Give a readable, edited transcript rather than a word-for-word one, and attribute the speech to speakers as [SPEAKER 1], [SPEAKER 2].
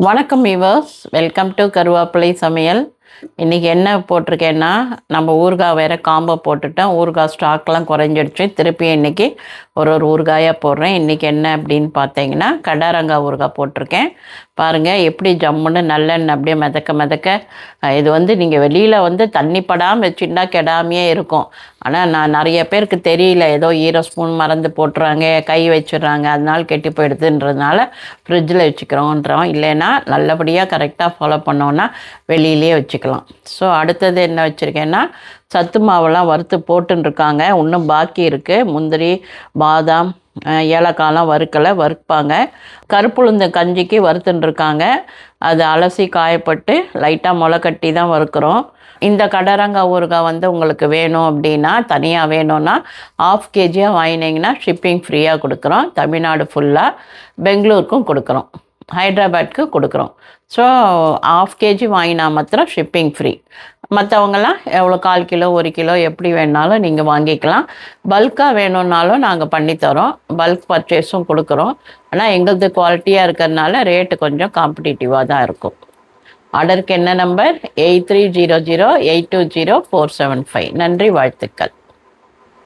[SPEAKER 1] வணக்கம் viewers, welcome to கருவேப்பிலை சமையல். இன்றைக்கி என்ன போட்டிருக்கேன்னா, நம்ம ஊறுகாய் வேறு காம்போ போட்டுட்டோம். ஊறுகாய் ஸ்டாக்லாம் குறைஞ்சிடுச்சு. திருப்பி இன்றைக்கி ஒரு ஊறுகாயாக போடுறேன். இன்றைக்கி என்ன அப்படின்னு பார்த்தீங்கன்னா, கடரங்காய் ஊறுகாய் போட்டிருக்கேன். பாருங்கள் எப்படி ஜம்முன்னு நல்லெண்ணெய் அப்படியே மிதக்க இது நீங்கள் வெளியில் தண்ணி படாமல் வச்சுட்டா கெடாமையே இருக்கும். ஆனால் நான் நிறைய பேருக்கு தெரியல, ஏதோ ஸ்பூன் மறந்து போட்டுறாங்க, கை வச்சிடுறாங்க, அதனால கெட்டி போயிடுதுன்றதுனால ஃப்ரிட்ஜில் வச்சுக்கிறோன்றோம். இல்லைன்னா நல்லபடியாக கரெக்டாக ஃபாலோ பண்ணோன்னா வெளியிலே வச்சுக்கலாம். ஸோ அடுத்தது என்ன வச்சுருக்கேன்னா, சத்து மாவெல்லாம் வறுத்து போட்டுருக்காங்க. இன்னும் பாக்கி இருக்குது. முந்திரி, பாதாம், ஏலக்காயெலாம் வறுப்பாங்க. கருப்புளுந்த கஞ்சிக்கு வறுத்துட்டுருக்காங்க. அது அலசி காயப்பட்டு லைட்டாக முளை கட்டி தான் வறுக்கிறோம். இந்த கடரங்காய் ஊறுகாய் உங்களுக்கு வேணும் அப்படின்னா, தனியாக வேணும்னா 1/2 kg வாங்கினீங்கன்னா ஷிப்பிங் ஃப்ரீயாக கொடுக்குறோம். தமிழ்நாடு ஃபுல்லாக, பெங்களூருக்கும் கொடுக்குறோம், ஹைதராபாத்துக்கு கொடுக்குறோம். ஸோ 1/2 kg வாங்கினா மாத்திரம் ஷிப்பிங் ஃப்ரீ. மற்றவங்கலாம் எவ்வளோ 1/4 கிலோ 1 கிலோ எப்படி வேணாலும் நீங்கள் வாங்கிக்கலாம். பல்காக வேணும்னாலும் நாங்கள் பண்ணித்தரோம். பல்க் பர்ச்சேஸும் கொடுக்குறோம். ஆனால் எங்களது குவாலிட்டியாக இருக்கிறதுனால ரேட்டு கொஞ்சம் காம்படிட்டிவாக தான் இருக்கும். ஆர்டருக்கு என்ன நம்பர் 8300820475. நன்றி, வாழ்த்துக்கள்.